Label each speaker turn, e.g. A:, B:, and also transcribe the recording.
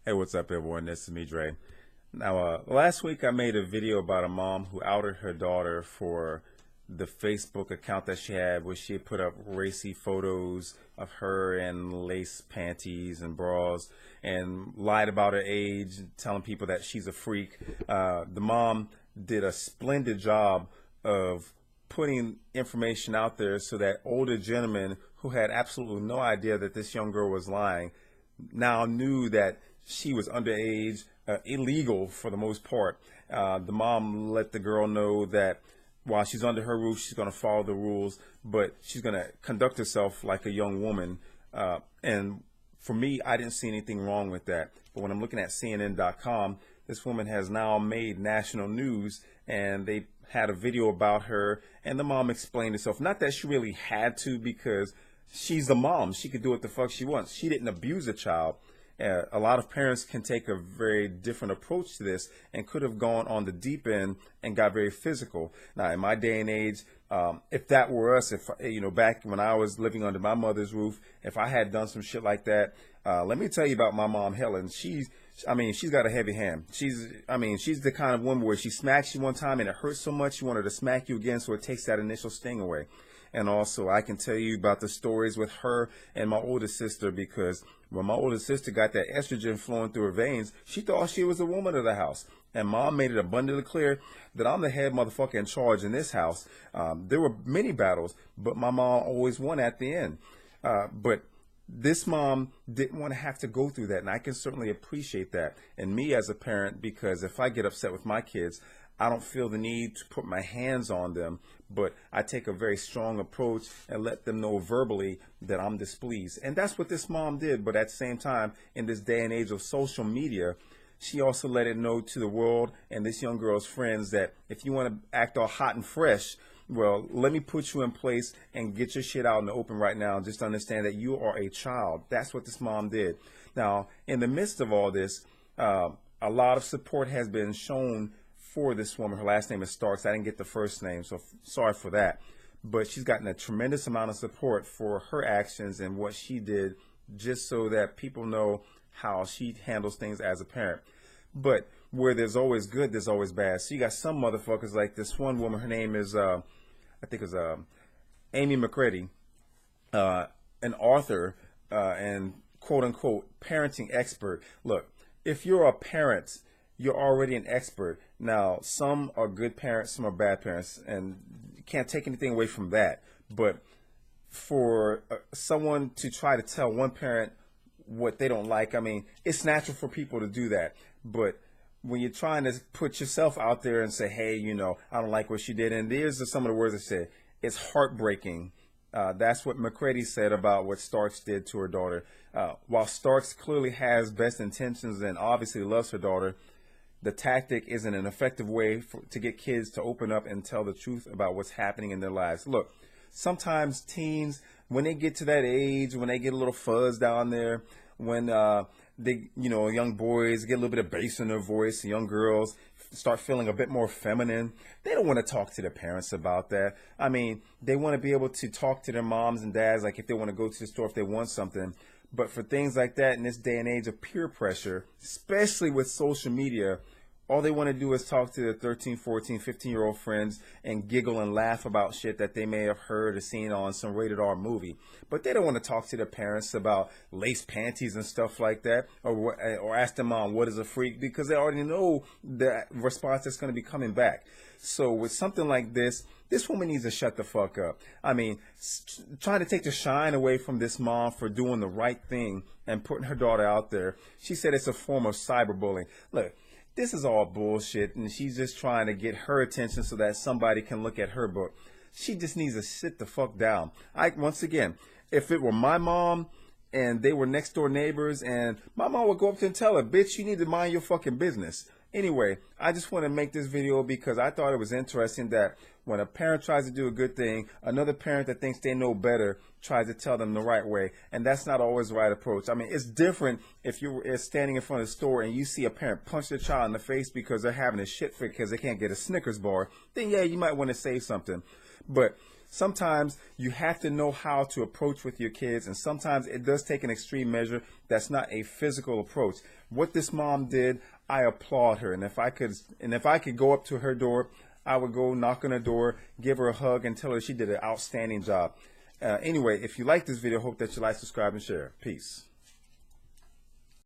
A: Hey, what's up, everyone? This is me, Dre. Now, last week I made a video about a mom who outed her daughter for the Facebook account that she had, where she had put up racy photos of her in lace panties and bras and lied about her age, telling people that she's a freak. The mom did a splendid job of putting information out there so that older gentlemen who had absolutely no idea that this young girl was lying now knew that she was underage, illegal for the most part. The mom let the girl know that while she's under her roof, she's going to follow the rules, but she's going to conduct herself like a young woman. And for me, I didn't see anything wrong with that. But when I'm looking at CNN.com, this woman has now made national news, and they had a video about her, and the mom explained herself. Not that she really had to, because she's the mom. She could do what the fuck she wants. She didn't abuse a child. A lot of parents can take a very different approach to this and could have gone on the deep end and got very physical. Now, in my day and age, if that were us, if back when I was living under my mother's roof, if I had done some shit like that, let me tell you about my mom, Helen. She's got a heavy hand. She's the kind of woman where she smacks you one time and it hurts so much you want her to smack you again, so it takes that initial sting away. And also, I can tell you about the stories with her and my older sister, because when my older sister got that estrogen flowing through her veins, she thought she was the woman of the house. And mom made it abundantly clear that I'm the head motherfucker in charge in this house. There were many battles, but my mom always won at the end. But this mom didn't want to have to go through that, and I can certainly appreciate that. And me as a parent, because if I get upset with my kids, I don't feel the need to put my hands on them, but I take a very strong approach and let them know verbally that I'm displeased. And that's what this mom did. But at the same time, in this day and age of social media, she also let it know to the world and this young girl's friends that if you want to act all hot and fresh, well, let me put you in place and get your shit out in the open right now. Just understand that you are a child. That's what this mom did. Now, in the midst of all this, a lot of support has been shown for this woman. Her last name is Starks. I didn't get the first name, so sorry for that. But she's gotten a tremendous amount of support for her actions and what she did, just so that people know how she handles things as a parent. But where there's always good, there's always bad. So you got some motherfuckers like this one woman. Her name is, I think it was Amy McCready, an author and quote-unquote parenting expert. Look, if you're a parent, you're already an expert. Now, some are good parents, some are bad parents, and you can't take anything away from that. But for someone to try to tell one parent what they don't like, it's natural for people to do that. But when you're trying to put yourself out there and say, hey, I don't like what she did, and these are some of the words I said, it's heartbreaking. That's what McCready said about what Starks did to her daughter. While Starks clearly has best intentions and obviously loves her daughter, the tactic isn't an effective way to get kids to open up and tell the truth about what's happening in their lives. Look, sometimes teens, when they get to that age, when they get a little fuzz down there, when young boys get a little bit of bass in their voice, young girls start feeling a bit more feminine, they don't want to talk to their parents about that. They want to be able to talk to their moms and dads, like if they want to go to the store if they want something. But for things like that in this day and age of peer pressure, especially with social media, all they want to do is talk to their 13, 14, 15-year-old friends and giggle and laugh about shit that they may have heard or seen on some rated R movie. But they don't want to talk to their parents about lace panties and stuff like that, or ask their mom, what is a freak? Because they already know the response that's going to be coming back. So with something like this woman needs to shut the fuck up. Trying to take the shine away from this mom for doing the right thing and putting her daughter out there. She said it's a form of cyberbullying. Look, this is all bullshit, and she's just trying to get her attention so that somebody can look at her book. She just needs to sit the fuck down. Once again, if it were my mom and they were next door neighbors, and my mom would go up to her and tell her, bitch, you need to mind your fucking business. Anyway, I just want to make this video because I thought it was interesting that when a parent tries to do a good thing, another parent that thinks they know better tries to tell them the right way. And that's not always the right approach. It's different if you're standing in front of the store and you see a parent punch their child in the face because they're having a shit fit because they can't get a Snickers bar. Then, yeah, you might want to say something. But sometimes you have to know how to approach with your kids, and sometimes it does take an extreme measure that's not a physical approach. What this mom did, I applaud her. And if I could go up to her door, I would go knock on her door, give her a hug, and tell her she did an outstanding job. Anyway, if you like this video, hope that you like, subscribe, and share. Peace.